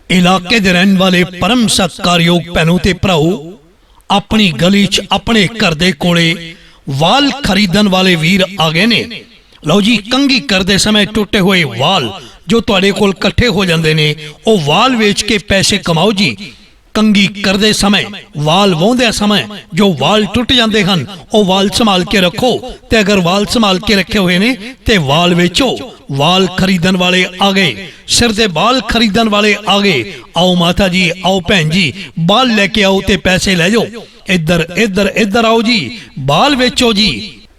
इलाके दे रहने वाले परम सत्कारयोग भैनों ते भराओ, अपनी गली च अपने घर दे कोले वाल खरीदन वाले वीर आ गए ने। लो जी, कंघी करते समय टुटे हुए वाल जो तुहाडे कोल इकट्ठे हो जाते ने, ओ वाल वेच के पैसे कमाओ जी। कंघी करते समय वाल वाहुंदे समय जो वाल टुट जाते हैं, ओ वाल संभाल के रखो। ते अगर वाल संभाल के रखे हुए ने ते वाल वेचो। वाल खरीदन वाले आ गए, सिर दे बाल खरीदन वाले आ गए। आओ माता जी, आओ भैन जी, बाल लेके आओ ते पैसे ले जाओ। इधर इधर इधर आओ जी, बाल वेचो जी।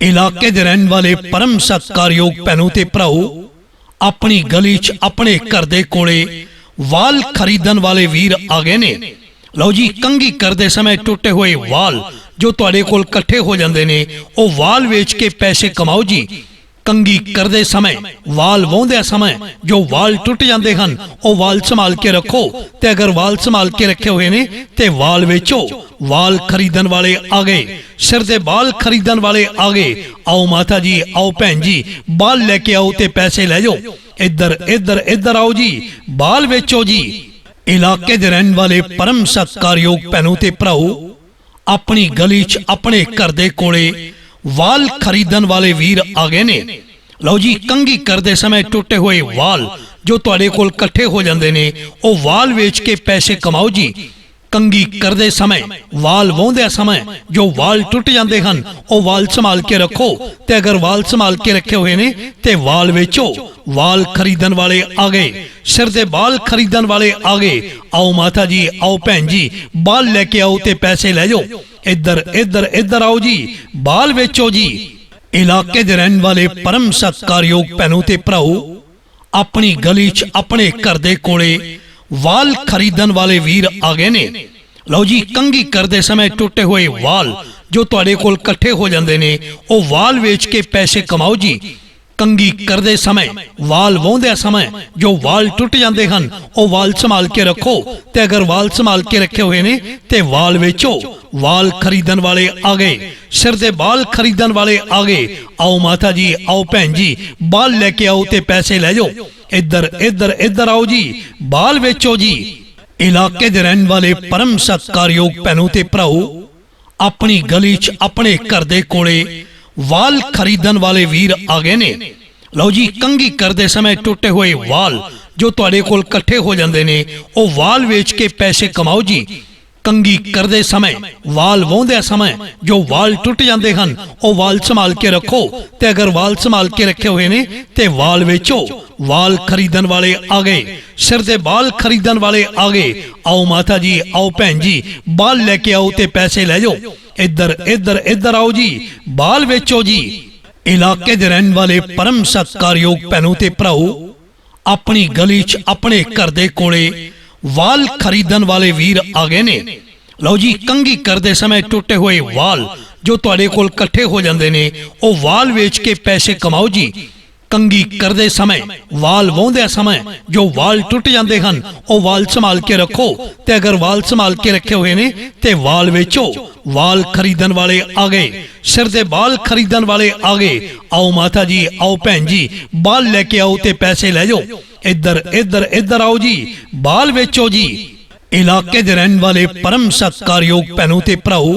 इलाके दे रहने वाले परम सत्कारयोग भैनों ते भराओ, अपनी गली च अपने घर दे कोले वाल खरीदन वाले वीर आ गए ने। लो जी, कंघी करते समय टुटे हुए वाल जो तुहाडे कोल इकट्ठे हो जाते ने, ओ वाल वेच के पैसे कमाओ जी। कंघी करते समय वाल वाहुंदे समय जो वाल टुट जाते हैं, ओ वाल संभाल के रखो। ते अगर वाल संभाल के रखे हुए ने ते वाल वेचो। वाल खरीदन वाले आ गए, सिर दे बाल खरीदन वाले आ गए। आओ माता जी, आओ भैन जी, बाल लेके आओ ते पैसे ले जाओ। इधर इधर इधर आओ जी, बाल वेचो जी। इलाके दे रहने वाले परम सत्कारयोग भैनों ते भराओ, अपनी गली च अपने घर दे कोले वाल खरीदन वाले वीर आ गए ने। लो जी, कंघी करते समय टुटे हुए वाल जो तुहाडे कोल इकट्ठे हो जाते ने, ओ वाल वेच के पैसे कमाओ जी। कंघी करते समय वाल वाहुंदे समय जो वाल टुट जाते हैं, ओ वाल संभाल के रखो। ते अगर वाल संभाल के रखे हुए ने ते वाल वेचो। वाल खरीदन वाले आ गए, सिर दे बाल खरीदन वाले आ गए। आओ माता जी, आओ भैन जी, बाल लेके आओ ते पैसे ले जाओ। इधर इधर इधर आओ जी, बाल वेचो जी। इलाके दे रहने वाले परम सत्कारयोग भैनों ते भराओ, अपनी गली च अपने घर दे कोले वाल खरीदन वाले वीर आ गए ने। लो जी, कंघी करते समय टुटे हुए वाल जो तुहाडे कोल इकट्ठे हो जाते ने, ओ वाल वेच के पैसे कमाओ जी। कंघी करते समय वाल वाहुंदे समय जो वाल टुट जाते हैं, ओ वाल संभाल के रखो। ते अगर वाल संभाल के रखे हुए ने ते वाल वेचो। वाल खरीदन वाले आ गए, सिर दे बाल खरीदन वाले आ गए। आओ माता जी, आओ भैन जी, बाल लेके आओ ते पैसे ले जाओ। इधर इधर इधर आओ जी, बाल वेचो जी। इलाके दे रहने वाले परम सत्कारयोग भैनों ते भराओ, अपनी गली च अपने घर दे कोले वाल खरीदन वाले वीर आ गए ने। लो जी, कंघी करते समय टुटे हुए वाल जो तुहाडे कोल इकट्ठे हो जाते ने, ओ वाल वेच के पैसे कमाओ जी। कंघी करते समय वाल वाहुंदे समय जो वाल टुट जाते हैं, ओ वाल संभाल के रखो। ते अगर वाल संभाल के रखे हुए ने ते वाल वेचो। वाल खरीदन वाले आ गए, सिर दे बाल खरीदन वाले आ गए। आओ माता जी, आओ भैन जी, बाल लेके आओ ते पैसे ले जाओ। इधर इधर इधर आओ जी, बाल वेचो जी। इलाके दे रहने वाले परम सत्कारयोग भैनों ते भराओ, अपनी गली च अपने घर दे कोले वाल खरीदन वाले वीर आ गए ने। लो जी, कंघी करते समय टुटे हुए वाल जो तुहाडे कोल इकट्ठे हो जाते ने, ओ वाल वेच के पैसे कमाओ जी। कंघी करते समय वाल वाहुंदे समय जो वाल टुट जाते हैं, ओ वाल संभाल के रखो। ते अगर वाल संभाल के रखे हुए ने ते वाल वेचो। वाल खरीदन वाले आ गए, सिर दे बाल खरीदन वाले आ गए। आओ माता जी, आओ भैन जी, बाल लेके आओ ते पैसे ले जाओ। इधर इधर इधर आओ जी, बाल वेचो जी। इलाके दे रहने वाले परम सत्कारयोग भैनों ते भराओ,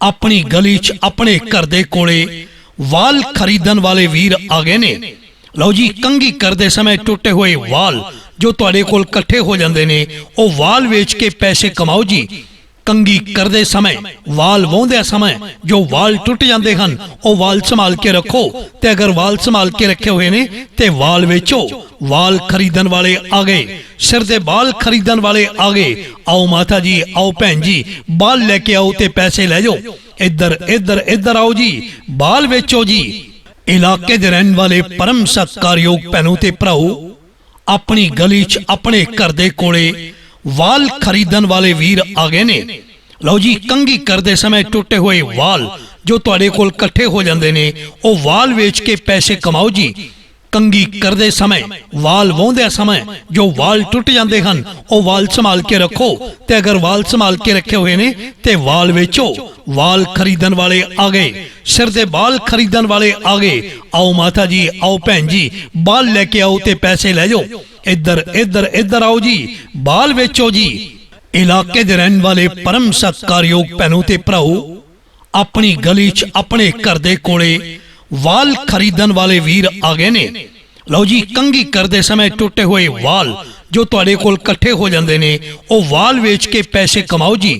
अपनी गली च अपने घर दे कोले वाल खरीदन वाले वीर आ गए ने। लो जी, कंघी करते समय टुटे हुए वाल जो तुहाडे कोल इकट्ठे हो जाते ने, ओ वाल वेच के पैसे कमाओ जी। कंघी करते समय वाल वाहुंदे समय जो वाल टुट जाते हैं, ओ वाल संभाल के रखो। ते अगर वाल संभाल के रखे हुए ने ते वाल वेचो। वाल खरीदन वाले आ गए, सिर दे बाल खरीदन वाले आ गए। आओ माता जी, आओ भैन जी, बाल लेके आओ ते पैसे ले जाओ। इधर इधर इधर आओ जी, बाल वेचो जी। इलाके दे रहने वाले परम सत्कारयोग भैनों ते भराओ, अपनी गली च अपने घर दे कोले वाल खरीदन वाले वीर आ गए ने। लो जी, कंघी करते समय टुटे हुए वाल जो तुहाडे कोल इकट्ठे हो जाते ने, ओ वाल वेच के पैसे कमाओ जी। कंघी करते समय वाल वाहुंदे समय जो वाल टुट जाते हैं, ओ वाल संभाल के रखो। ते अगर वाल संभाल के रखे हुए ने ते वाल वेचो। वाल खरीदन वाले आ गए, सिर दे बाल खरीदन वाले आ गए। आओ माता जी, आओ भैन जी, बाल लेके आओ ते पैसे ले जाओ। इधर इधर इधर आओ जी, बाल वेचो जी। इलाके दे रहने वाले परम सत्कारयोग भैनों ते भराओ, अपनी गली च अपने घर दे कोले वाल खरीदन वाले वीर आ गए ने। लो जी, कंघी करते समय टुटे हुए वाल जो तुहाडे कोल इकट्ठे हो जाते ने, वो वाल वेच के पैसे कमाओ जी।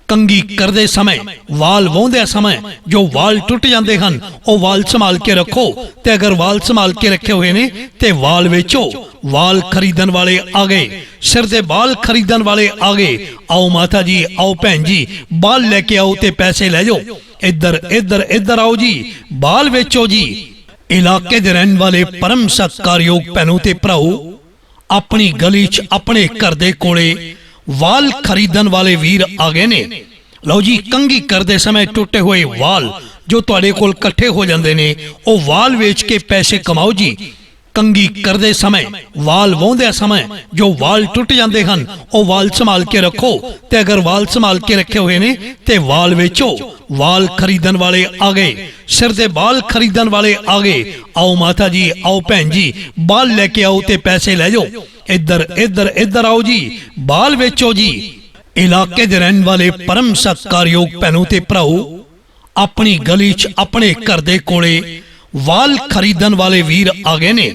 कंघी करते समय, वाल वाहुंदे समय जो वाल टुट जाते हैं, वो वाल संभाल के रखो। ते अगर वाल संभाल के रखे हुए ने ते वाल वेचो। वाल खरीदन वाले आ गए, सिर दे बाल खरीदन वाले आ गए। आओ माता जी, आओ भैन जी, बाल लेके आओ ते पैसे ले जाओ। इधर इधर इधर आओ जी, बाल वेचो जी। इलाके दे रहने वाले परम सत्कारयोग भैनों ते भराओ, अपनी गली च अपने घर दे कोले वाल खरीदन वाले वीर आ गए ने। लो जी, कंघी करते समय टुटे हुए वाल जो तुहाडे कोल इकट्ठे हो जाते ने, वो वाल वेच के पैसे कमाओ जी। कंघी करते समय, वाल वाहुंदे समय जो वाल टुट जाते हैं, वो वाल संभाल के रखो। ते अगर वाल संभाल के रखे हुए ने ते वाल वेचो। वाल खरीदन वाले आ गए, सिर दे बाल खरीदन वाले आ गए। आओ माता जी, आओ भैन जी, बाल लेके आओ ते पैसे ले जाओ। इधर इधर इधर आओ जी, बाल वेचो जी। इलाके दे रहने वाले परम सत्कारयोग भैनों ते भराओ, अपनी गली च अपने घर दे कोले वाल खरीदन वाले वीर आ गए ने।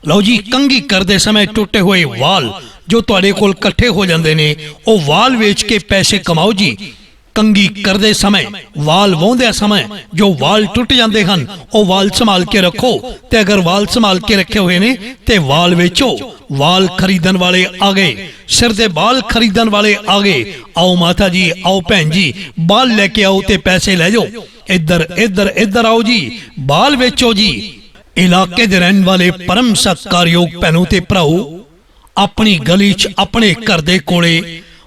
लो जी, कंघी करते समय टुटे हुए वाल जो तुहाडे कोल इकट्ठे हो जाते ने, वो वाल वेच के पैसे कमाओ जी। कंघी करते समय, वाल वाहुंदे समय जो वाल टुट जाते हैं, वो वाल संभाल के रखो। ते अगर वाल संभाल के रखे हुए ने ते वाल वेचो। वाल खरीदन वाले आ गए, सिर दे बाल खरीदन वाले आ गए। आओ माता जी, आओ भैन जी, बाल लेके आओ ते पैसे ले जाओ। इधर इधर इधर आओ जी, बाल वेचो जी। इलाके दे रहने वाले परम सत्कारयोग भैनों ते भराओ, अपनी गली च अपने घर दे कोले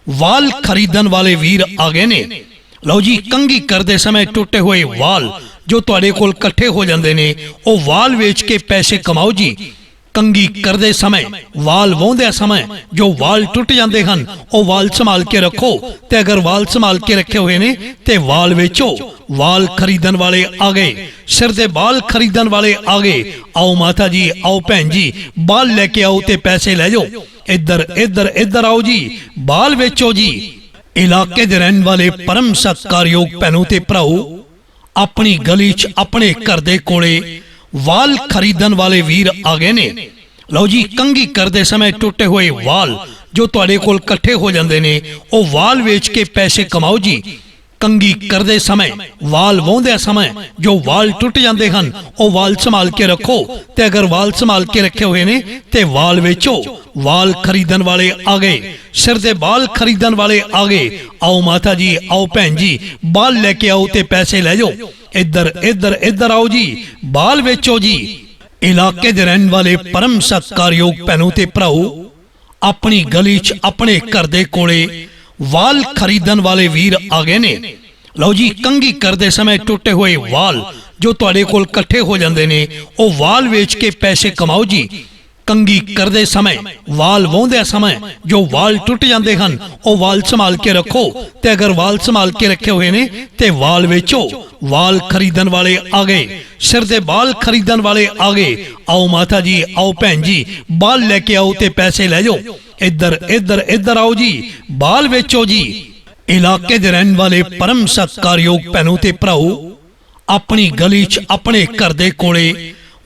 वाल खरीदन वाले वीर आ गए ने। लो जी, कंघी करते समय टुटे हुए वाल जो तुहाडे कोल इकट्ठे हो जाते ने, वो वाल वेच के पैसे कमाओ जी। कंघी करते समय, वाल वाहुंदे समय जो वाल टुट जाते हैं, वो वाल संभाल के रखो। ते अगर वाल संभाल के रखे हुए ने ते वाल वेचो। वाल खरीदन वाले आ गए, सिर दे बाल खरीदन वाले आ गए। आओ माता जी, आओ भैन जी, बाल लेके आओ ते पैसे ले जाओ। इधर इधर इधर आओ जी, बाल वेचो जी। इलाके दे रहने वाले परम सत्कारयोग भैनों ते भराओ, अपनी गली च अपने घर दे कोले वाल खरीदन वाले वीर आ गए ने। लो जी, कंघी करते समय टुटे हुए वाल जो तुहाडे कोल इकट्ठे हो जाते ने, वो वाल वेच के पैसे कमाओ जी। कंघी करते समय, वाल वाहुंदे समय जो वाल टुट जाते हैं, वो वाल संभाल के रखो। ते अगर वाल संभाल के रखे हुए ने ते वाल वेचो। वाल खरीदन वाले आ गए, सिर दे बाल खरीदन वाले आ गए। आओ माता जी, आओ भैन जी, बाल लेके आओ ते पैसे ले जाओ। इधर इधर इधर आओ जी, बाल वेचो जी। इलाके दे रहने वाले परम सत्कारयोग भैनों ते भराओ, अपनी गली च अपने घर दे कोले वाल खरीदन वाले वीर आ गए ने। लो जी, कंघी करते समय टुटे हुए वाल जो तुहाडे कोल इकट्ठे हो जाते ने, वो वाल वेच के पैसे कमाओ जी। कंघी करते समय, वाल वाहुंदे समय जो वाल टुट जाते हैं, वो वाल संभाल के रखो। ते अगर वाल संभाल के रखे हुए ने ते वाल वेचो। वाल खरीदन वाले आ गए, सिर दे बाल खरीदन वाले आ गए। आओ माता जी, आओ भैन जी, बाल लेके आओ ते पैसे ले जाओ। इधर इधर इधर आओ जी, बाल वेचो जी। इलाके दे रहने वाले परम सत्कारयोग भैनों ते भराओ, अपनी गली च अपने घर दे कोले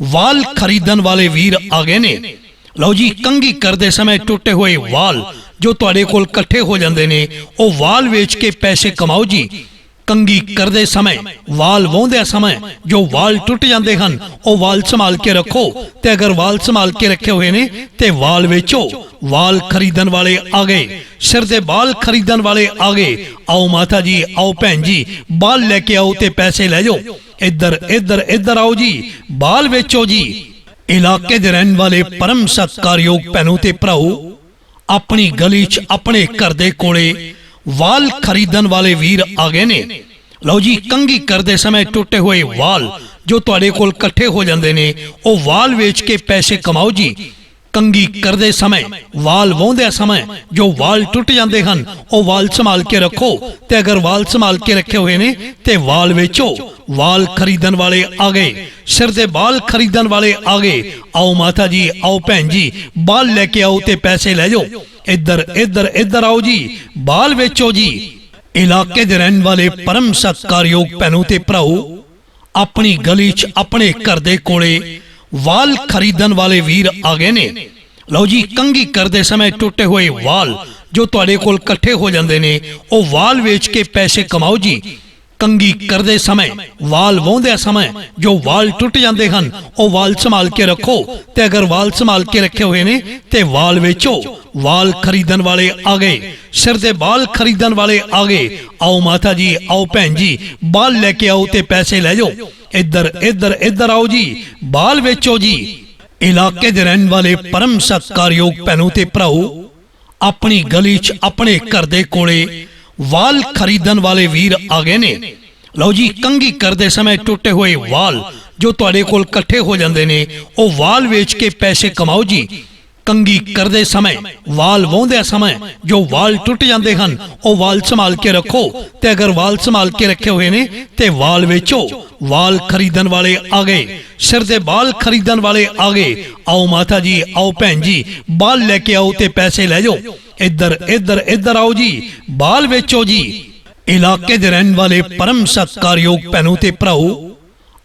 वाल खरीदन वाले वीर आ गए ने। लो जी, कंघी करते समय टुटे हुए वाल जो तुहाडे कोल इकट्ठे हो जाते ने, वो वाल वेच के पैसे कमाओ जी। कंघी करते समय, वाल वाहुंदे समय जो वाल टुट जाते हैं, वो वाल संभाल के रखो। ते अगर वाल संभाल के रखे हुए ने ते वाल वेचो। वाल खरीदन वाले आ गए, सिर दे बाल खरीदन वाले आ गए। आओ माता जी, आओ भैन जी, बाल लेके आओ ते पैसे ले जाओ। इधर इधर इधर आओ जी, बाल वेचो जी। इलाके दे रहने वाले परम सत्कारयोग भैनों ते भराओ, अपनी गली च अपने घर दे कोले वाल खरीदन वाले वीर आ गए ने। लो जी, कंघी करते समय टुटे हुए वाल जो तुहाडे कोल इकट्ठे हो जाते ने, वो वाल वेच के पैसे कमाओ जी। ਕੰਗੀ ਕਰਦੇ ਸਮੇਂ ਵਾਲ ਵਾਹੁੰਦੇ ਸਮੇਂ ਜੋ ਵਾਲ ਟੁੱਟ ਜਾਂਦੇ ਹਨ ਉਹ ਵਾਲ ਸੰਭਾਲ ਕੇ ਰੱਖੋ ਤੇ ਅਗਰ ਵਾਲ ਸੰਭਾਲ ਕੇ ਰੱਖੇ ਹੋਏ ਨੇ ਤੇ ਵਾਲ ਵੇਚੋ। ਵਾਲ ਖਰੀਦਣ ਵਾਲੇ ਆ ਗਏ, ਸਿਰ ਦੇ ਵਾਲ ਖਰੀਦਣ ਵਾਲੇ ਆ ਗਏ। आओ माता जी, आओ भैन जी, बाल लेके आओ ते पैसे ले जाओ। इधर इधर इधर आओ जी, बाल बेचो जी। इलाके दे रहने वाले परम सत्कारयोग भैनों ते भराओ, अपनी गली च अपने घर दे कोले वाल खरीदण वाले वीर आ गए ने। लो जी, कंघी करते समय टुटे हुए वाल जो तुहाडे कोल इकट्ठे हो जाते ने वो वाल वेच के पैसे कमाओ जी। कंघी करते समय वाल वाहुंदे समय जो वाल टुट जाते हैं वो वाल संभाल के रखो ते अगर वाल संभाल के रखे हुए ने ते वाल वेचो। वाल खरीदण वाले आ गए, सिर दे वाल खरीदण वाले आ गए। आओ माता जी, आओ भैन जी, बाल लेके आओ ते पैसे ले जाओ। इधर इधर इधर आओ जी, बाल वेचो जी। इलाके दे रहने वाले परम सत्कारयोग भैनों ते भराओ, अपनी गली च अपने घर दे कोले वाल खरीदण वाले वीर आ गए ने। लो जी, कंघी करते समय टुटे हुए वाल जो तुहाडे कोल इकट्ठे हो जाते ने वो वाल वेच के पैसे कमाओ जी। कंघी करते समय वाल वाहुंदे समय जो वाल टुट जाते हैं वो वाल संभाल के रखो ते अगर वाल संभाल के रखे हुए ने ते वाल वेचो। वाल खरीदण वाले आ गए, सिर दे वाल खरीदण वाले आ गए। आओ माता जी, आओ भैन जी, बाल लेके आओ ते पैसे ले जाओ। इधर इधर इधर आओ जी, बाल वेचो जी। इलाके दे रहने वाले परम सत्कारयोग भैनों ते भराओ,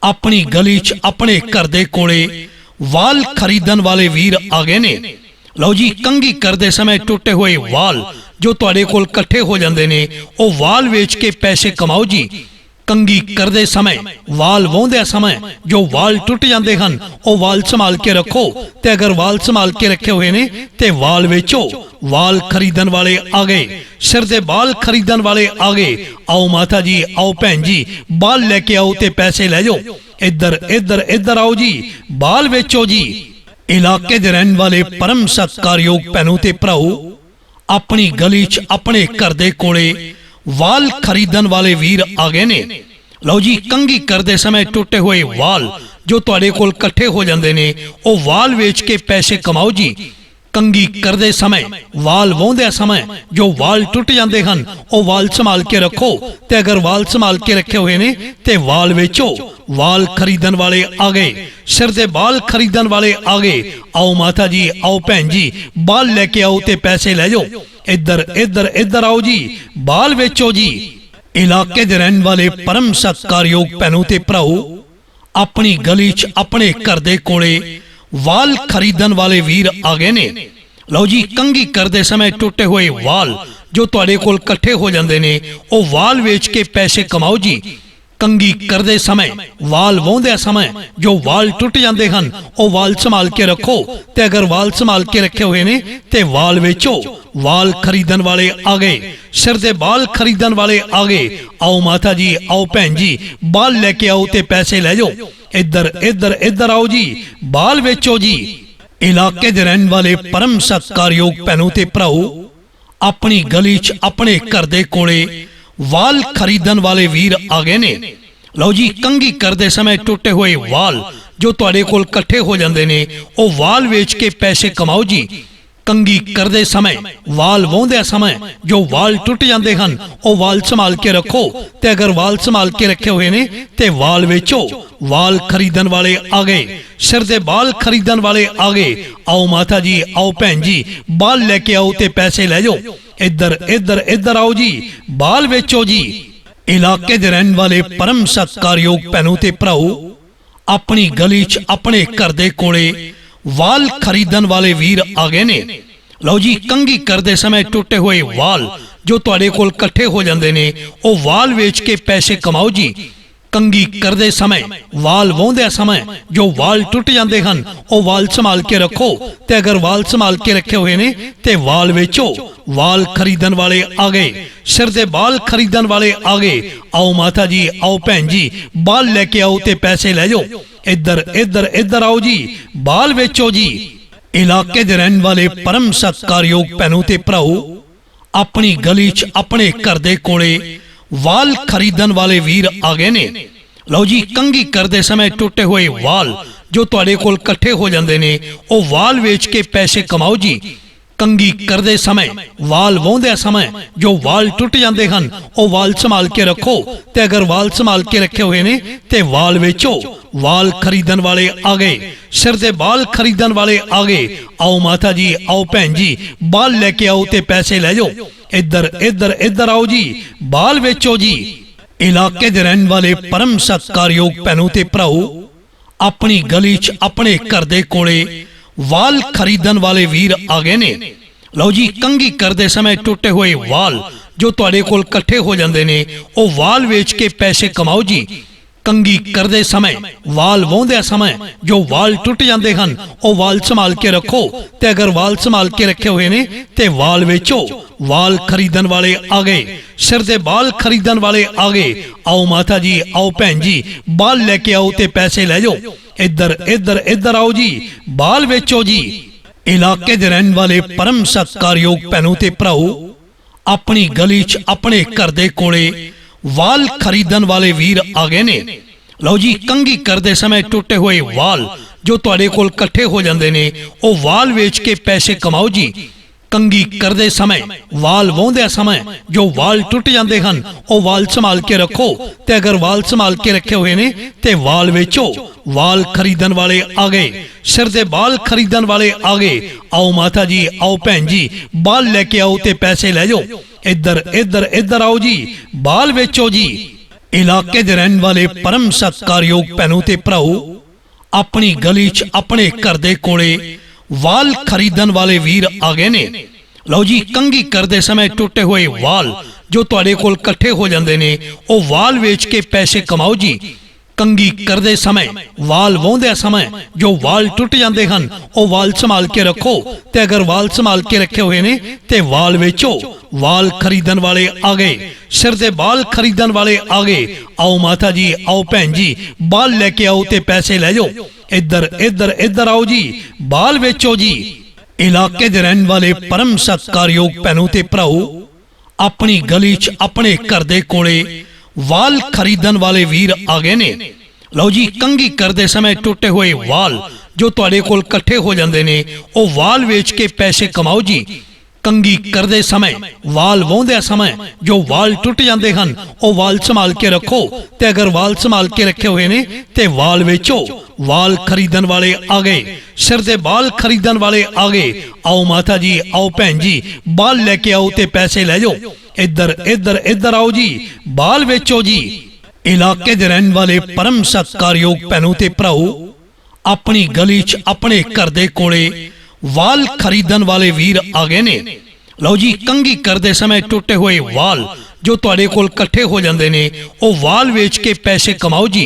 अपनी गली च अपने घर दे कोले वाल खरीदण वाले वीर आ गए ने। लो जी, कंघी करते समय टुटे हुए वाल जो तुहाडे कोल इकट्ठे हो जाते ने वो वाल वेच के पैसे कमाओ जी। कंघी करते समय वाल वाहुंदे समय जो वाल टुट जाते हैं वो वाल संभाल के रखो ते अगर वाल संभाल के रखे हुए ने ते वाल वेचो। वाल खरीदण वाले आ गए, सिर दे वाल खरीदण वाले आ गए। आओ माता जी, आओ भैन जी, बाल लेके आओ ते पैसे ले जाओ। इधर इधर इधर आओ जी, बाल वेचो जी। इलाके दे रहने वाले परम सत्कारयोग भैनों ते भराओ, अपनी गली च अपने घर दे कोले वाल खरीदण वाले वीर आ गए ने। लो जी, कंघी करते समय टुटे हुए वाल जो तुहाडे कोल इकट्ठे हो जाते ने वो वाल वेच के पैसे कमाओ जी। कंघी करते समय वाल वाहुंदे समय जो वाल टुट जाते हैं वो वाल संभाल के रखो ते अगर वाल संभाल के रखे हुए ने ते वाल वेचो। वाल खरीदण वाले आ गए, सिर दे वाल खरीदण वाले आ गए। आओ माता जी, आओ भैन जी, बाल लेके आओ ते पैसे ले जाओ। इधर इधर इधर आओ जी, बाल वेचो जी। इलाके दे रहने वाले परम सत्कारयोग भैनों ते भराओ, अपनी गली च अपने घर दे कोले वाल खरीदण वाले वीर आ गए ने। लो जी, कंघी करते समय टुटे हुए वाल जो तुहाडे कोल इकट्ठे हो जाते ने वो वाल वेच के पैसे कमाओ जी। कंघी करते समय वाल वाहुंदे समय जो वाल टुट जाते हैं वो वाल संभाल के रखो ते अगर वाल संभाल के रखे हुए ने ते वाल वेचो। वाल खरीदण वाले आ गए, सिर दे वाल खरीदण वाले आ गए। आओ माता जी, आओ भैन जी, बाल लेके आओ ते पैसे ले जाओ। इधर इधर इधर आओ जी, बाल वेचो जी। इलाके दे रहने वाले परम सत्कारयोग भैनों ते भराओ, अपनी गली च अपने घर दे कोले वाल खरीदण वाले वीर आ गए ने। लो जी, कंघी करते समय टुटे हुए वाल जो तुहाडे कोल इकट्ठे हो जाते ने वो वाल वेच के पैसे कमाओ जी। कंघी करते समय वाल वाहुंदे समय जो वाल टुट जाते हैं वो वाल संभाल के रखो ते अगर वाल संभाल के रखे हुए ने ते वाल वेचो। वाल खरीदण वाले आ गए, सिर दे वाल खरीदण वाले आ गए। आओ माता जी, आओ भैन जी, बाल लेके आओ ते पैसे ले जाओ। इधर इधर इधर आओ जी, बाल वेचो जी। इलाके दे रहने वाले परम सत्कारयोग भैनों ते भराओ, अपनी गली च अपने घर दे कोले वाल खरीदण वाले वीर आ गए ने। लो जी, कंघी करते समय टुटे हुए वाल जो तुहाडे कोल इकट्ठे हो जाते ने वो वाल वेच के पैसे कमाओ जी। कंघी करते समय वाल वाहुंदे समय जो वाल टुट जाते हैं वो वाल संभाल के रखो ते अगर वाल संभाल के रखे हुए ने ते वाल वेचो। वाल खरीदण वाले आ गए, सिर दे वाल खरीदण वाले आ गए। आओ माता जी, आओ भैन जी, बाल लेके आओ ते पैसे ले जाओ। इधर इधर इधर आओ जी, बाल वेचो जी। इलाके दे रहने वाले परम सत्कारयोग भैनों ते भराओ, अपनी गली च अपने घर दे कोले वाल खरीदण वाले वीर आ गए ने। लो जी, कंघी करते समय टुटे हुए वाल जो तुहाडे कोल इकट्ठे हो जाते हैं वह वाल वेच के पैसे कमाओ जी। कंगी करते समय वाल वाहुंदे समय जो वाल टुट जाते हैं वह वाल संभाल के रखो, ते अगर वाल संभाल के रखे हुए ने ते वाल वेचो। वाल खरीदन वाले आ गए, सिर दे बाल खरीदन वाले आ गए। आओ माता जी, आओ भैन जी, बाल लेके आओ ते पैसे ले जाओ। इधर इधर इधर आओ जी, बाल वेचो जी। इलाके दे रहने वाले परम सत्कारयोग भैनों ते भराओ, अपनी गली च अपने घर दे कोले वाल खरीदन वाले वीर आ गए ने। लो जी, कंगी करते समय टुटे हुए वाल जो तुहाडे कोल इकट्ठे हो जाते हैं वह वाल वेच के पैसे कमाओ जी। कंगी करते समय वाल वाहुंदे समय जो वाल टुट जाते हैं वह वाल संभाल के रखो, ते अगर वाल संभाल के रखे हुए ने ते वाल वेचो। वाल खरीदन वाले आ गए, सिर दे बाल खरीदन वाले आ गए। आओ माता जी, आओ भैन जी, बाल लेके आओ ते पैसे ले जाओ। इधर इधर इधर आओ जी, बाल वेचो जी। इलाके दे रहने वाले परम सत्कारयोग भैनों ते भराओ, अपनी गली च अपने घर दे कोले वाल खरीदन वाले वीर आ गए ने। लो जी, कंगी करते समय टुटे हुए वाल जो तुहाडे कोल इकट्ठे हो जाते हैं वह वाल वेच के पैसे कमाओ जी। कंगी करते समय वाल वाहुंदे समय जो वाल टुट जाते हैं वह वाल संभाल के रखो, ते अगर वाल संभाल के रखे हुए ने ते वाल वेचो। वाल खरीदन वाले आ गए, सिर दे बाल खरीदन वाले आ गए। आओ माता जी, आओ भैन जी, बाल लेके आओ ते पैसे ले जाओ। इधर इधर इधर आओ जी, बाल वेचो जी। इलाके दे रहने वाले परम सत्कारयोग भैनों ते भराओ, अपनी गली च अपने घर दे कोले वाल खरीदन वाले वीर आ गए ने। लो जी, कंगी करते समय टुटे हुए वाल जो तुहाडे कोल इकट्ठे हो जाते हैं वह वाल वेच के पैसे कमाओ जी। कंगी करते समय वाल वाहुंदे समय जो वाल टुट जाते हैं वह वाल संभाल के रखो, ते अगर वाल संभाल के रखे हुए ने ते वाल वेचो। वाल खरीदन वाले आ गए, सिर दे बाल खरीदन वाले आ गए। आओ माता जी, आओ भैन जी, बाल लेके आओ ते पैसे ले जाओ। इधर इधर इधर आओ जी, बाल वेचो जी। इलाके दे रहने वाले परम सत्कारयोग भैनों ते भराओ, अपनी गली च अपने घर दे कोले वाल खरीदन वाले वीर आ गए ने। लो जी, कंगी करते समय टुटे हुए वाल जो तुहाडे कोल इकट्ठे हो जाते हैं वह वाल वेच के पैसे कमाओ जी। कंगी करते समय वाल वाहुंदे समय जो वाल टुट जाते हैं वह वाल संभाल के रखो, ते अगर वाल संभाल के रखे हुए ने ते वाल वेचो। वाल खरीदन वाले आ गए, सिर दे बाल खरीदन वाले आ गए। आओ माता जी, आओ भैन जी, बाल लेके आओ ते पैसे ले जाओ। इधर इधर इधर आओ जी, बाल वेचो जी। इलाके दे रहने वाले परम सत्कारयोग भैनों ते भराओ, अपनी गली च अपने घर दे कोले वाल खरीदन वाले वीर आ गए ने। लो जी, कंगी करते समय टुटे हुए वाल जो तुहाडे कोल इकट्ठे हो जाते हैं वह वाल वेच के पैसे कमाओ जी।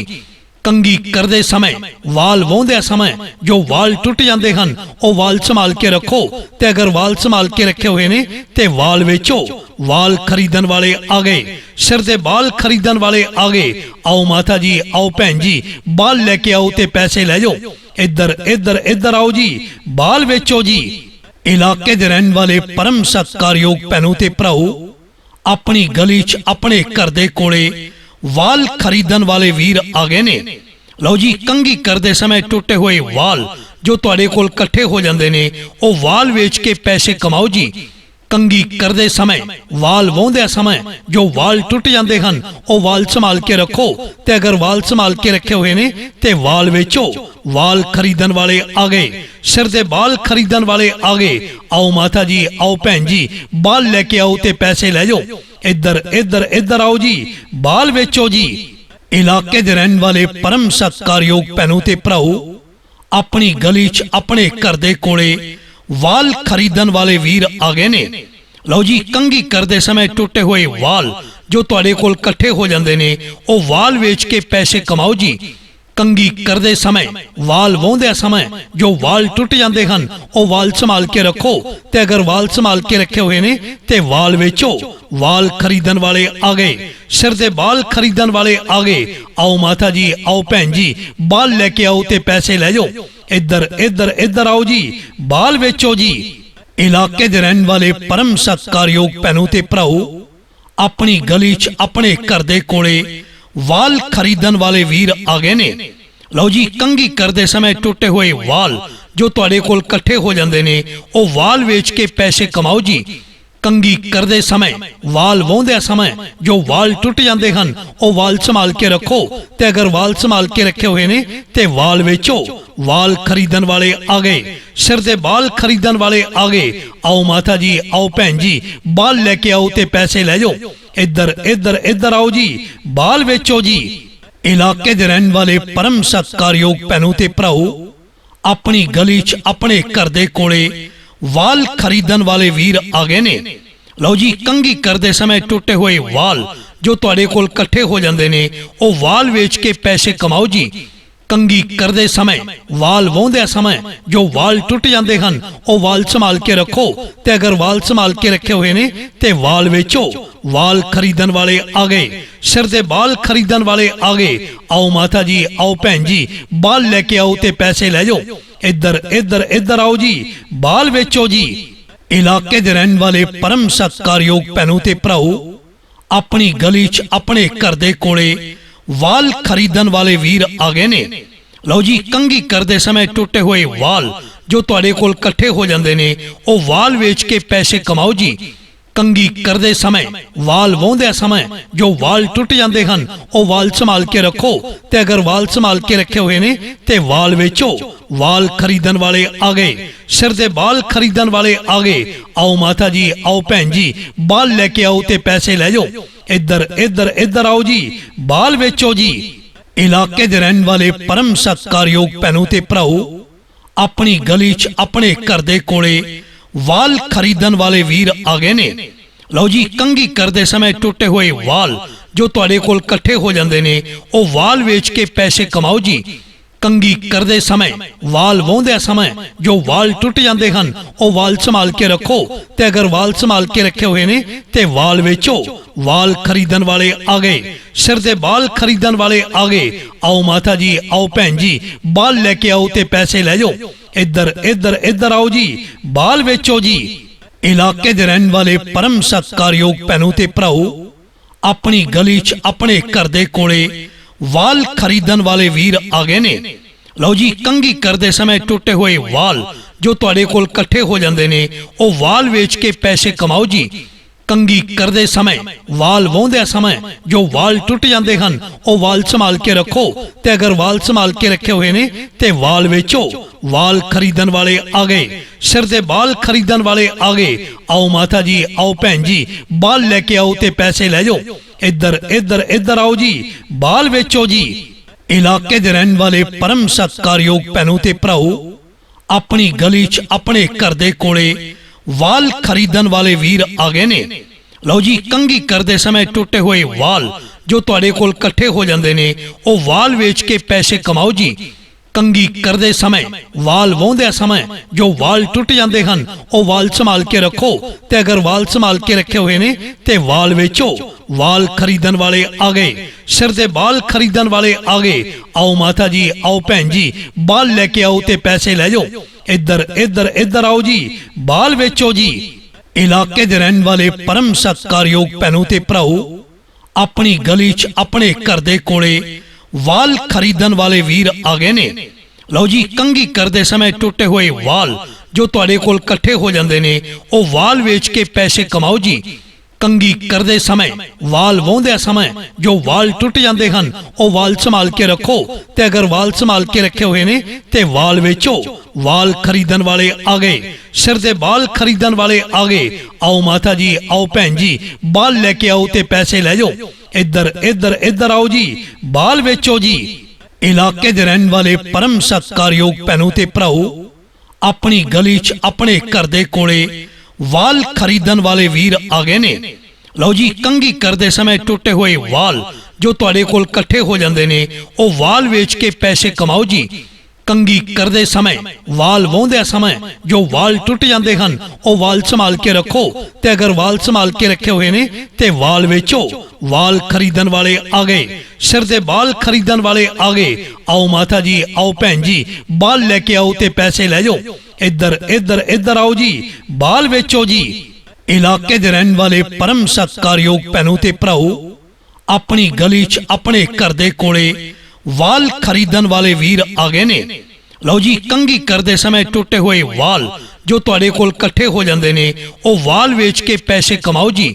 कंगी करते समय वाल वाहुंदे समय जो वाल टुट जाते हैं वह वाल संभाल के रखो, ते अगर वाल संभाल के रखे हुए ने ते वाल वेचो। वाल खरीदन वाले आ गए, सिर दे बाल खरीदन वाले आ गए। आओ माता जी, आओ भैन जी, बाल लेके आओ ते पैसे ले जाओ। इधर इधर इधर आओ जी, बाल वेचो जी। इलाके दे रहने वाले परम सत्कारयोग भैनों ते भराओ, अपनी गली च अपने घर दे कोले वाल खरीदन वाले वीर आ गए ने। लो जी, कंगी करते समय टुटे हुए वाल जो तुहाडे कोल इकट्ठे हो जाते हैं वह वाल वेच के पैसे कमाओ जी। कंगी करते समय वाल वाहुंदे समय जो वाल टुट जाते हैं वह वाल संभाल के रखो, ते अगर वाल संभाल के रखे हुए ने ते वाल वेचो। वाल खरीदन वाले आ गए, सिर दे बाल खरीदन वाले आ गए। आओ माता जी, आओ भैन जी, बाल लेके आओ ते पैसे ले जाओ। इधर इधर इधर आओ जी, बाल वेचो जी। इलाके दे रहने वाले परम सत्कारयोग भैनों ते भराओ, अपनी गली च अपने घर दे कोले वाल खरीदन वाले वीर आ गए ने। लो जी, कंगी करते समय टुटे हुए वाल जो तुहाडे कोल इकट्ठे हो जाते हैं वह वाल वेच के पैसे कमाओ जी। कंगी करते समय वाल वाहुंदे समय जो वाल टुट जाते हैं वह वाल संभाल के रखो, ते अगर वाल संभाल के रखे हुए ने ते वाल वेचो। वाल खरीदन वाले आ गए, सिर दे बाल खरीदन वाले आ गए। आओ माता जी, आओ भैन जी, बाल लेके आओ ते पैसे ले जाओ। इधर इधर इधर आओ जी, बाल वेचो जी। इलाके दे रहने वाले परम सत्कारयोग भैनों ते भराओ, अपनी गली च अपने घर दे कोले वाल खरीदन वाले वीर आ गए ने। ਲਓ ਜੀ, ਕੰਘੀ ਕਰਦੇ ਸਮੇਂ ਟੁੱਟੇ ਹੋਏ ਵਾਲ ਜੋ ਤੁਹਾਡੇ ਕੋਲ ਇਕੱਠੇ ਹੋ ਜਾਂਦੇ ਨੇ, ਉਹ ਵਾਲ ਵੇਚ ਕੇ ਪੈਸੇ ਕਮਾਓ ਜੀ। ਕੰਘੀ ਕਰਦੇ ਸਮੇਂ ਵਾਲ ਵਾਹੁੰਦਿਆਂ ਸਮੇਂ ਜੋ ਵਾਲ ਟੁੱਟ ਜਾਂਦੇ ਹਨ, ਉਹ ਵਾਲ ਸੰਭਾਲ ਕੇ ਰੱਖੋ, ਤੇ ਅਗਰ ਵਾਲ ਸੰਭਾਲ ਕੇ ਰੱਖੇ ਹੋਏ ਨੇ ਤੇ ਵਾਲ ਵੇਚੋ। ਵਾਲ ਖਰੀਦਣ ਵਾਲੇ ਆ ਗਏ, ਸਿਰ ਦੇ ਵਾਲ ਖਰੀਦਣ ਵਾਲੇ ਆ ਗਏ। ਆਓ ਮਾਤਾ ਜੀ, ਆਓ ਭੈਣ ਜੀ, ਵਾਲ ਲੈ ਕੇ ਆਓ ਤੇ ਪੈਸੇ ਲੈ ਜਾਓ। ਇੱਧਰ ਇੱਧਰ ਇੱਧਰ ਆਓ ਜੀ, ਵਾਲ ਵੇਚੋ ਜੀ। ਇਲਾਕੇ ਦੇ ਰਹਿਣ ਵਾਲੇ ਪਰਮ ਸਤਿਕਾਰਯੋਗ ਭੈਣੋ ਤੇ ਭਰਾਓ, ਆਪਣੀ ਗਲੀ 'ਚ ਆਪਣੇ ਘਰ ਦੇ ਕੋਲੇ ਵਾਲ ਖਰੀਦਣ ਵਾਲੇ ਵੀਰ ਆ ਗਏ ਨੇ। ਲਓ ਜੀ, ਕੰਘੀ ਕਰਦੇ ਸਮੇਂ ਟੁੱਟੇ ਹੋਏ ਵਾਲ ਜੋ ਤੁਹਾਡੇ ਕੋਲ ਇਕੱਠੇ ਹੋ ਜਾਂਦੇ ਨੇ, ਉਹ ਵਾਲ ਵੇਚ ਕੇ ਪੈਸੇ ਕਮਾਓ ਜੀ। ਕੰਘੀ ਕਰਦੇ ਸਮੇਂ ਵਾਲ ਵਾਹੁੰਦਿਆਂ ਸਮੇਂ ਜੋ ਵਾਲ ਟੁੱਟ ਜਾਂਦੇ ਹਨ, ਉਹ ਵਾਲ ਸੰਭਾਲ ਕੇ ਰੱਖੋ, ਤੇ ਅਗਰ ਵਾਲ ਸੰਭਾਲ ਕੇ ਰੱਖੇ ਹੋਏ ਨੇ ਤੇ ਵਾਲ ਵੇਚੋ। ਵਾਲ ਖਰੀਦਣ ਵਾਲੇ ਆ ਗਏ, ਸਿਰ ਦੇ ਵਾਲ ਖਰੀਦਣ ਵਾਲੇ ਆ ਗਏ। ਆਓ ਮਾਤਾ ਜੀ, ਆਓ ਭੈਣ ਜੀ, ਵਾਲ ਲੈ ਕੇ ਆਓ ਤੇ ਪੈਸੇ ਲੈ ਜਾਓ। ਇੱਧਰ ਇੱਧਰ ਇੱਧਰ ਆਓ ਜੀ, ਵਾਲ ਵੇਚੋ ਜੀ। ਇਲਾਕੇ ਦੇ ਰਹਿਣ ਵਾਲੇ ਪਰਮ ਸਤਿਕਾਰਯੋਗ ਭੈਣੋ ਤੇ ਭਰਾਓ, ਆਪਣੀ ਗਲੀ 'ਚ ਆਪਣੇ ਘਰ ਦੇ ਕੋਲੇ ਵਾਲ ਖਰੀਦਣ ਵਾਲੇ ਵੀਰ ਆ ਗਏ ਨੇ। ਲਓ ਜੀ, ਕੰਘੀ ਕਰਦੇ ਸਮੇਂ ਟੁੱਟੇ ਹੋਏ ਵਾਲ ਜੋ ਤੁਹਾਡੇ ਕੋਲ ਇਕੱਠੇ ਹੋ ਜਾਂਦੇ ਨੇ, ਉਹ ਵਾਲ ਵੇਚ ਕੇ ਪੈਸੇ ਕਮਾਓ ਜੀ। ਕੰਘੀ ਕਰਦੇ ਸਮੇਂ ਵਾਲ ਵਾਹੁੰਦਿਆਂ ਸਮੇਂ ਜੋ ਵਾਲ ਟੁੱਟ ਜਾਂਦੇ ਹਨ, ਉਹ ਵਾਲ ਸੰਭਾਲ ਕੇ ਰੱਖੋ, ਤੇ ਅਗਰ ਵਾਲ ਸੰਭਾਲ ਕੇ ਰੱਖੇ ਹੋਏ ਨੇ ਤੇ ਵਾਲ ਵੇਚੋ। ਵਾਲ ਖਰੀਦਣ ਵਾਲੇ ਆ ਗਏ, ਸਿਰ ਦੇ ਵਾਲ ਖਰੀਦਣ ਵਾਲੇ ਆ ਗਏ। ਆਓ ਮਾਤਾ ਜੀ, ਆਓ ਭੈਣ ਜੀ, ਵਾਲ ਲੈ ਕੇ ਆਓ ਤੇ ਪੈਸੇ ਲੈ ਜਾਓ। ਇੱਧਰ ਇੱਧਰ ਇੱਧਰ ਆਓ ਜੀ, ਵਾਲ ਵੇਚੋ ਜੀ। ਇਲਾਕੇ ਦੇ ਰਹਿਣ ਵਾਲੇ ਪਰਮ ਸਤਿਕਾਰਯੋਗ ਭੈਣੋ ਤੇ ਭਰਾਓ, ਆਪਣੀ ਗਲੀ 'ਚ ਆਪਣੇ ਘਰ ਦੇ ਕੋਲੇ ਵਾਲ ਖਰੀਦਣ ਵਾਲੇ ਵੀਰ ਆ ਗਏ ਨੇ। ਲਓ ਜੀ, ਕੰਘੀ ਕਰਦੇ ਸਮੇਂ ਟੁੱਟੇ ਹੋਏ ਵਾਲ ਜੋ ਤੁਹਾਡੇ ਕੋਲ ਇਕੱਠੇ ਹੋ ਜਾਂਦੇ ਨੇ, ਉਹ ਵਾਲ ਵੇਚ ਕੇ ਪੈਸੇ ਕਮਾਓ ਜੀ। ਕੰਘੀ ਕਰਦੇ ਸਮੇਂ ਵਾਲ ਵਾਹੁੰਦਿਆਂ ਸਮੇਂ ਜੋ ਵਾਲ ਟੁੱਟ ਜਾਂਦੇ ਹਨ, ਉਹ ਵਾਲ ਸੰਭਾਲ ਕੇ ਰੱਖੋ, ਤੇ ਅਗਰ ਵਾਲ ਸੰਭਾਲ ਕੇ ਰੱਖੇ ਹੋਏ ਨੇ ਤੇ ਵਾਲ ਵੇਚੋ। ਵਾਲ ਖਰੀਦਣ ਵਾਲੇ ਆ ਗਏ, ਸਿਰ ਦੇ ਵਾਲ ਖਰੀਦਣ ਵਾਲੇ ਆ ਗਏ। ਆਓ ਮਾਤਾ ਜੀ, ਆਓ ਭੈਣ ਜੀ, ਵਾਲ ਲੈ ਕੇ ਆਓ ਤੇ ਪੈਸੇ ਲੈ ਜਾਓ। ਇੱਧਰ ਇੱਧਰ ਇੱਧਰ ਆਓ ਜੀ, ਵਾਲ ਵੇਚੋ ਜੀ। ਇਲਾਕੇ ਦੇ ਰਹਿਣ ਵਾਲੇ ਪਰਮ ਸਤਿਕਾਰਯੋਗ ਭੈਣੋ ਤੇ ਭਰਾਓ, ਆਪਣੀ ਗਲੀ 'ਚ ਆਪਣੇ ਘਰ ਦੇ ਕੋਲੇ ਵਾਲ ਖਰੀਦਣ ਵਾਲੇ ਵੀਰ ਆ ਗਏ ਨੇ। ਲਓ ਜੀ, ਕੰਘੀ ਕਰਦੇ ਸਮੇਂ ਟੁੱਟੇ ਹੋਏ ਵਾਲ ਜੋ ਤੁਹਾਡੇ ਕੋਲ ਇਕੱਠੇ ਹੋ ਜਾਂਦੇ ਨੇ, ਉਹ ਵਾਲ ਵੇਚ ਕੇ ਪੈਸੇ ਕਮਾਓ ਜੀ। ਕੰਘੀ ਕਰਦੇ ਸਮੇਂ ਵਾਲ ਵਾਹੁੰਦਿਆਂ ਸਮੇਂ ਜੋ ਵਾਲ ਟੁੱਟ ਜਾਂਦੇ ਹਨ, ਉਹ ਵਾਲ ਸੰਭਾਲ ਕੇ ਰੱਖੋ, ਤੇ ਅਗਰ ਵਾਲ ਸੰਭਾਲ ਕੇ ਰੱਖੇ ਹੋਏ ਨੇ ਤੇ ਵਾਲ ਵੇਚੋ। ਵਾਲ ਖਰੀਦਣ ਵਾਲੇ ਆ ਗਏ, ਸਿਰ ਦੇ ਵਾਲ ਖਰੀਦਣ ਵਾਲੇ ਆ ਗਏ। ਆਓ ਮਾਤਾ ਜੀ, ਆਓ ਭੈਣ ਜੀ, ਵਾਲ ਲੈ ਕੇ ਆਓ ਤੇ ਪੈਸੇ ਲੈ ਜਾਓ। ਇੱਧਰ ਇੱਧਰ ਇੱਧਰ ਆਓ ਜੀ, ਵਾਲ ਵੇਚੋ ਜੀ। ਇਲਾਕੇ ਦੇ ਰਹਿਣ ਵਾਲੇ ਪਰਮ ਸਤਿਕਾਰਯੋਗ ਭੈਣੋ ਤੇ ਭਰਾਓ, ਆਪਣੀ ਗਲੀ 'ਚ ਆਪਣੇ ਘਰ ਦੇ ਕੋਲੇ ਵਾਲ ਖਰੀਦਣ ਵਾਲੇ ਵੀਰ ਆ ਗਏ ਨੇ। ਲਓ ਜੀ, ਕੰਘੀ ਕਰਦੇ ਸਮੇਂ ਟੁੱਟੇ ਹੋਏ ਵਾਲ ਜੋ ਤੁਹਾਡੇ ਕੋਲ ਇਕੱਠੇ ਹੋ ਜਾਂਦੇ ਨੇ, ਉਹ ਵਾਲ ਵੇਚ ਕੇ ਪੈਸੇ ਕਮਾਓ ਜੀ। ਕੰਘੀ ਕਰਦੇ ਸਮੇਂ ਵਾਲ ਵਾਹੁੰਦਿਆਂ ਸਮੇਂ ਜੋ ਵਾਲ ਟੁੱਟ ਜਾਂਦੇ ਹਨ, ਉਹ ਵਾਲ ਸੰਭਾਲ ਕੇ ਰੱਖੋ, ਤੇ ਅਗਰ ਵਾਲ ਸੰਭਾਲ ਕੇ ਰੱਖੇ ਹੋਏ ਨੇ ਤੇ ਵਾਲ ਵੇਚੋ। ਵਾਲ ਖਰੀਦਣ ਵਾਲੇ ਆ ਗਏ, ਸਿਰ ਦੇ ਵਾਲ ਖਰੀਦਣ ਵਾਲੇ ਆ ਗਏ। ਆਓ ਮਾਤਾ ਜੀ, ਆਓ ਭੈਣ ਜੀ, ਵਾਲ ਲੈ ਕੇ ਆਓ ਤੇ ਪੈਸੇ ਲੈ ਜਾਓ। ਇੱਧਰ ਇੱਧਰ ਇੱਧਰ ਆਓ ਜੀ, ਵਾਲ ਵੇਚੋ ਜੀ। ਇਲਾਕੇ ਦੇ ਰਹਿਣ ਵਾਲੇ ਪਰਮ ਸਤਿਕਾਰਯੋਗ ਭੈਣੋ ਤੇ ਭਰਾਓ, ਆਪਣੀ ਗਲੀ 'ਚ ਆਪਣੇ ਘਰ ਦੇ ਕੋਲੇ ਵਾਲ ਖਰੀਦਣ ਵਾਲੇ ਵੀਰ ਆ ਗਏ ਨੇ। ਲਓ ਜੀ, ਕੰਘੀ ਕਰਦੇ ਸਮੇਂ ਟੁੱਟੇ ਹੋਏ ਵਾਲ ਜੋ ਤੁਹਾਡੇ ਕੋਲ ਇਕੱਠੇ ਹੋ ਜਾਂਦੇ ਨੇ, ਉਹ ਵਾਲ ਵੇਚ ਕੇ ਪੈਸੇ ਕਮਾਓ ਜੀ। ਕੰਘੀ ਕਰਦੇ ਸਮੇਂ ਵਾਲ ਵਾਹੁੰਦਿਆਂ ਸਮੇਂ ਜੋ ਵਾਲ ਟੁੱਟ ਜਾਂਦੇ ਹਨ, ਉਹ ਵਾਲ ਸੰਭਾਲ ਕੇ ਰੱਖੋ, ਤੇ ਅਗਰ ਵਾਲ ਸੰਭਾਲ ਕੇ ਰੱਖੇ ਹੋਏ ਨੇ ਤੇ ਵਾਲ ਵੇਚੋ। ਵਾਲ ਖਰੀਦਣ ਵਾਲੇ ਆ ਗਏ, ਸਿਰ ਦੇ ਵਾਲ ਖਰੀਦਣ ਵਾਲੇ ਆ ਗਏ। ਆਓ ਮਾਤਾ ਜੀ, ਆਓ ਭੈਣ ਜੀ, ਵਾਲ ਲੈ ਕੇ ਆਓ ਤੇ ਪੈਸੇ ਲੈ ਜਾਓ। ਇੱਧਰ ਇੱਧਰ ਇੱਧਰ ਆਓ ਜੀ, ਵਾਲ ਵੇਚੋ ਜੀ। ਇਲਾਕੇ ਦੇ ਰਹਿਣ ਵਾਲੇ ਪਰਮ ਸਤਿਕਾਰਯੋਗ ਭੈਣੋ ਤੇ ਭਰਾਓ, ਆਪਣੀ ਗਲੀ 'ਚ ਆਪਣੇ ਘਰ ਦੇ ਕੋਲੇ ਵਾਲ ਖਰੀਦਣ ਵਾਲੇ ਵੀਰ ਆ ਗਏ ਨੇ। ਲਓ ਜੀ, ਕੰਘੀ ਕਰਦੇ ਸਮੇਂ ਟੁੱਟੇ ਹੋਏ ਵਾਲ ਜੋ ਤੁਹਾਡੇ ਕੋਲ ਇਕੱਠੇ ਹੋ ਜਾਂਦੇ ਨੇ, ਉਹ ਵਾਲ ਵੇਚ ਕੇ ਪੈਸੇ ਕਮਾਓ ਜੀ। ਕੰਘੀ ਕਰਦੇ ਸਮੇਂ ਵਾਲ ਵਾਹੁੰਦਿਆਂ ਸਮੇਂ ਜੋ ਵਾਲ ਟੁੱਟ ਜਾਂਦੇ ਹਨ, ਉਹ ਵਾਲ ਸੰਭਾਲ ਕੇ ਰੱਖੋ, ਤੇ ਅਗਰ ਵਾਲ ਸੰਭਾਲ ਕੇ ਰੱਖੇ ਹੋਏ ਨੇ ਤੇ ਵਾਲ ਵੇਚੋ। ਵਾਲ ਖਰੀਦਣ ਵਾਲੇ ਆ ਗਏ, ਸਿਰ ਦੇ ਵਾਲ ਖਰੀਦਣ ਵਾਲੇ ਆ ਗਏ। ਆਓ ਮਾਤਾ ਜੀ, ਆਓ ਭੈਣ ਜੀ, ਵਾਲ ਲੈ ਕੇ ਆਓ ਤੇ ਪੈਸੇ ਲੈ ਜਾਓ। ਇੱਧਰ ਇੱਧਰ ਇੱਧਰ ਆਓ ਜੀ, ਵਾਲ ਵੇਚੋ ਜੀ। ਇਲਾਕੇ ਦੇ ਰਹਿਣ ਵਾਲੇ ਪਰਮ ਸਤਿਕਾਰਯੋਗ ਭੈਣੋ ਤੇ ਭਰਾਓ, ਆਪਣੀ ਗਲੀ 'ਚ ਆਪਣੇ ਘਰ ਦੇ ਕੋਲੇ ਵਾਲ ਖਰੀਦਣ ਵਾਲੇ ਵੀਰ ਆ ਗਏ ਨੇ। ਲਓ ਜੀ, ਕੰਘੀ ਕਰਦੇ ਸਮੇਂ ਟੁੱਟੇ ਹੋਏ ਵਾਲ ਜੋ ਤੁਹਾਡੇ ਕੋਲ ਇਕੱਠੇ ਹੋ ਜਾਂਦੇ ਨੇ, ਉਹ ਵਾਲ ਵੇਚ ਕੇ ਪੈਸੇ ਕਮਾਓ ਜੀ।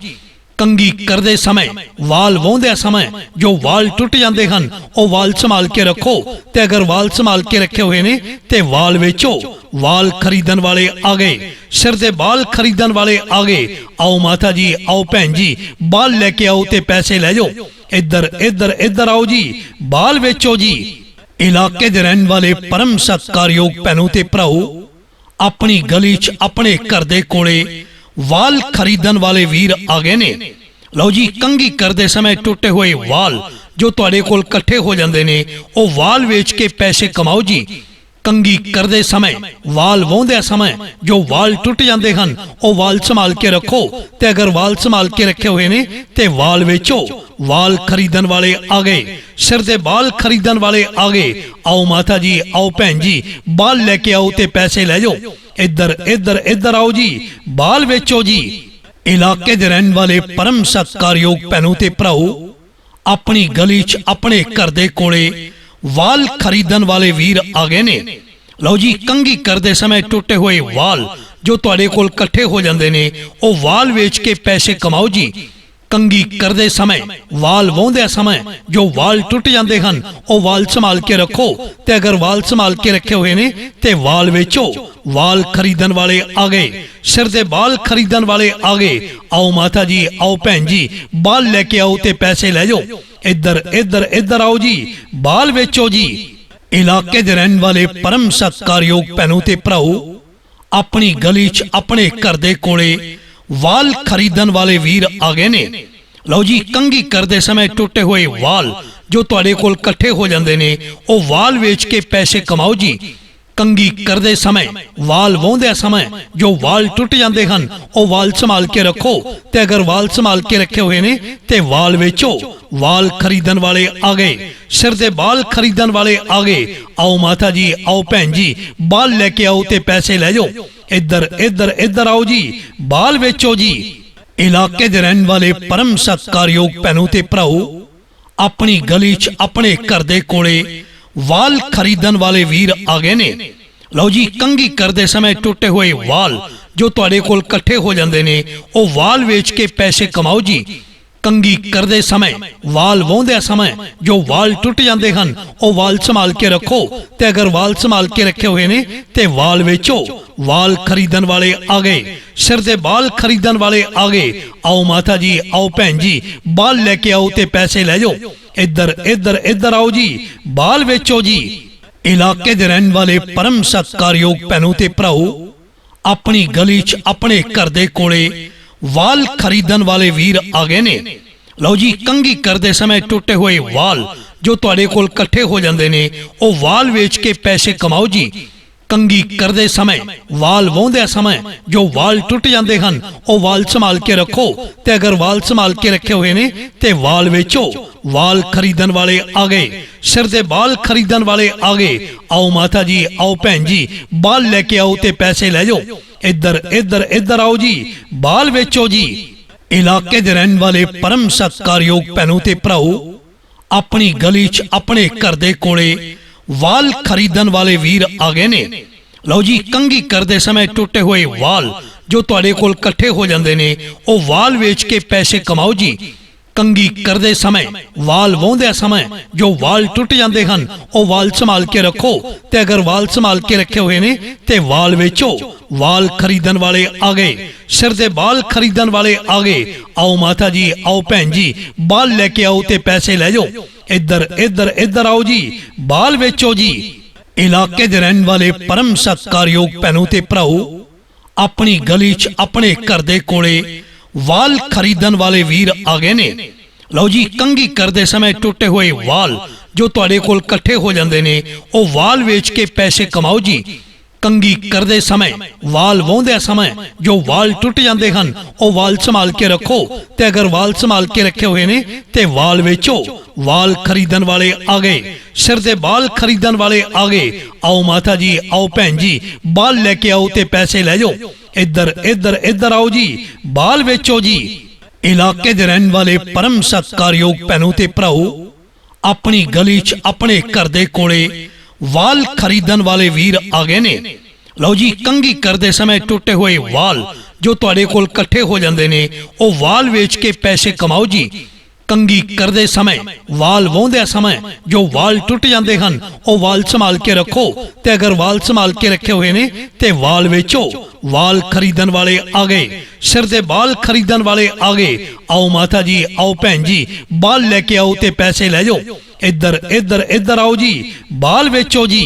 ਕੰਘੀ ਕਰਦੇ ਸਮੇਂ ਵਾਲ ਵਾਹੁੰਦੇ ਸਮੇਂ ਜੋ ਵਾਲ ਟੁੱਟ ਜਾਂਦੇ ਹਨ, ਉਹ ਵਾਲ ਸੰਭਾਲ ਕੇ ਰੱਖੋ, ਤੇ ਅਗਰ ਵਾਲ ਸੰਭਾਲ ਕੇ ਰੱਖੇ ਹੋਏ ਨੇ ਤੇ ਵਾਲ ਵੇਚੋ। ਵਾਲ ਖਰੀਦਣ ਵਾਲੇ ਆ ਗਏ, ਸਿਰ ਦੇ ਵਾਲ ਖਰੀਦਣ ਵਾਲੇ ਆ ਗਏ। आओ माता जी, आओ भैन जी, बाल लेके आओ ते पैसे ले जाओ। इधर इधर इधर आओ जी, बाल बेचो जी। इलाके दे रहने वाले परम सत्कारयोग भैनों ते भराओ, अपनी गली च अपने घर दे कोले वाल खरीदण वाले वीर आ गए ने। लो जी, कंघी करते समय टुटे हुए वाल जो तुहाडे कोल इकट्ठे हो जाते ने, वो वाल वेच के पैसे कमाओ जी। कंघी करते समय वाल वाहुंदे समय जो वाल टुट जाते हैं, वो वाल संभाल के रखो, ते अगर वाल संभाल के रखे हुए ने ते वाल वेचो। वाल खरीदण वाले आ गए, सिर दे बाल खरीदण वाले आ गए। आओ माता जी, आओ भैन जी, बाल लेके आओ ते पैसे ले जाओ। इधर इधर इधर आओ जी, बाल वेचो जी। इलाके दे रहने वाले परम सत्कारयोग भैनों ते भराओ, अपनी गली च अपने घर दे कोले वाल खरीदण वाले वीर आ गए ने। लो जी, कंघी करते समय टुटे हुए वाल जो तुहाडे कोल इकट्ठे हो जाते ने, वो वाल वेच के पैसे कमाओ जी। कंघी करते समय वाल वाहुंदे समय जो वाल टुट जाते हैं, वो वाल संभाल के रखो, ते अगर वाल संभाल के रखे हुए ने ते वाल वेचो। वाल खरीदण वाले आ गए, सिर दे बाल खरीदण वाले आ गए। आओ माता जी, आओ भैन जी, बाल लेके आओ ते पैसे ले जाओ। इधर इधर इधर आओ जी, बाल वेचो जी। इलाके दे रहने वाले परम सत्कारयोग भैनों ते भराओ, अपनी गली च अपने घर दे कोले वाल खरीदण वाले वीर आ गए ने। लो जी, कंघी करते समय टुटे हुए वाल जो तुहाडे कोल इकट्ठे हो जाते ने, वो वाल वेच के पैसे कमाओ जी। कंघी करते समय वाल वाहुंदे समय जो वाल टुट जाते हैं, वो वाल संभाल के रखो, ते अगर वाल संभाल के रखे हुए ने ते वाल वेचो। वाल खरीदण वाले आ गए, सिर दे बाल खरीदण वाले आ गए। आओ माता जी, आओ भैन जी, बाल लेके आओ ते पैसे ले जाओ। इधर इधर इधर आओ जी, बाल वेचो जी। इलाके दे रहने वाले परम सत्कारयोग भैनों ते भराओ, अपनी गली च अपने घर दे कोले वाल खरीदण वाले वीर आ गए ने। लो जी, कंघी करते समय टुटे हुए वाल जो तुहाडे कोल इकट्ठे हो जाते ने, वो वाल वेच के पैसे कमाओ जी। कंघी करते समय वाल वाहुंदे समय जो वाल टुट जाते हैं, वो वाल संभाल के रखो, ते अगर वाल संभाल के रखे हुए ने ते वाल वेचो। वाल खरीदण वाले आ गए, सिर दे बाल खरीदण वाले आ गए। आओ माता जी, आओ भैन जी, बाल लेके आओ ते पैसे ले जाओ। इधर इधर इधर आओ जी, बाल वेचो जी। इलाके दे रहने वाले परम सत्कारयोग भैनों ते भराओ, अपनी गली च अपने घर दे कोले वाल खरीदण वाले वीर आ गए ने। लो जी, कंघी करते समय टुटे हुए वाल जो तुहाडे कोल इकट्ठे हो जाते ने, वो वाल वेच के पैसे कमाओ जी। कंघी करते समय वाल वाहुंदे समय जो वाल टुट जाते हैं, वो वाल संभाल के रखो, ते अगर वाल संभाल के रखे हुए ने ते वाल वेचो। वाल खरीदण वाले आ गए, सिर दे बाल खरीदण वाले आ गए। आओ माता जी, आओ भैन जी, बाल लेके आओ ते पैसे ले जाओ। इधर इधर इधर आओ जी, बाल वेचो जी। इलाके दे रहने वाले परम सत्कारयोग भैनों ते भराओ, अपनी गली च अपने घर दे कोले वाल खरीदण वाले वीर आ गए ने। लो जी, कंघी करते समय टुटे हुए वाल जो तुहाडे कोल इकट्ठे हो जाते ने, वो वाल वेच के पैसे कमाओ जी। कंघी करते समय वाल वाहुंदे समय जो वाल टुट जाते हैं, वो वाल संभाल के रखो, ते अगर वाल संभाल के रखे हुए ने ते वाल वेचो। वाल खरीदण वाले आ गए, सिर दे बाल खरीदण वाले आ गए। आओ माता जी, आओ भैन जी, बाल लेके आओ ते पैसे ले जाओ। इधर इधर इधर आओ जी, बाल वेचो जी। इलाके दे रहने वाले परम सत्कारयोग भैनों ते भराओ, अपनी गली च अपने घर दे कोले वाल खरीदण वाले वीर आ गए ने। लो जी, कंघी करते समय टुटे हुए वाल जो तुहाडे कोल इकट्ठे हो जाते ने, वो वाल वेच के पैसे कमाओ जी। कंघी करते समय वाल वाहुंदे समय जो वाल टुट जाते हैं, वो वाल संभाल के रखो, ते अगर वाल संभाल के रखे हुए ने ते वाल वेचो। वाल खरीदण वाले आ गए, सिर दे बाल खरीदण वाले आ गए। आओ माता जी, आओ भैन जी, बाल लेके आओ ते पैसे ले जाओ। इधर इधर इधर आओ जी, बाल वेचो जी। इलाके दे रहने वाले परम सत्कारयोग भैनों ते भराओ, ਆਪਣੀ ਗਲੀ 'ਚ ਆਪਣੇ ਘਰ ਦੇ ਕੋਲੇ ਵਾਲ ਖਰੀਦਣ ਵਾਲੇ ਵੀਰ ਆ ਗਏ ਨੇ। ਲਓ ਜੀ, ਕੰਘੀ ਕਰਦੇ ਸਮੇਂ ਟੁੱਟੇ ਹੋਏ ਵਾਲ ਜੋ ਤੁਹਾਡੇ ਕੋਲ ਇਕੱਠੇ ਹੋ ਜਾਂਦੇ ਨੇ, ਉਹ ਵਾਲ ਵੇਚ ਕੇ ਪੈਸੇ ਕਮਾਓ ਜੀ। ਕੰਘੀ ਕਰਦੇ ਸਮੇਂ, ਵਾਲ ਵਾਹੁੰਦੇ ਸਮੇਂ ਜੋ ਵਾਲ ਟੁੱਟ ਜਾਂਦੇ ਹਨ, ਉਹ ਵਾਲ ਸੰਭਾਲ ਕੇ ਰੱਖੋ, ਤੇ ਅਗਰ ਵਾਲ ਸੰਭਾਲ ਕੇ ਰੱਖੇ ਹੋਏ ਨੇ ਤੇ ਵਾਲ ਵੇਚੋ। ਵਾਲ ਖਰੀਦਣ ਵਾਲੇ ਆ ਗਏ, ਸਿਰ ਦੇ ਵਾਲ ਖਰੀਦਣ ਵਾਲੇ ਆ ਗਏ। आओ माता जी, आओ भैन जी, बाल लेके आओ ते पैसे ले जाओ। इधर इधर इधर आओ जी, बाल बेचो जी।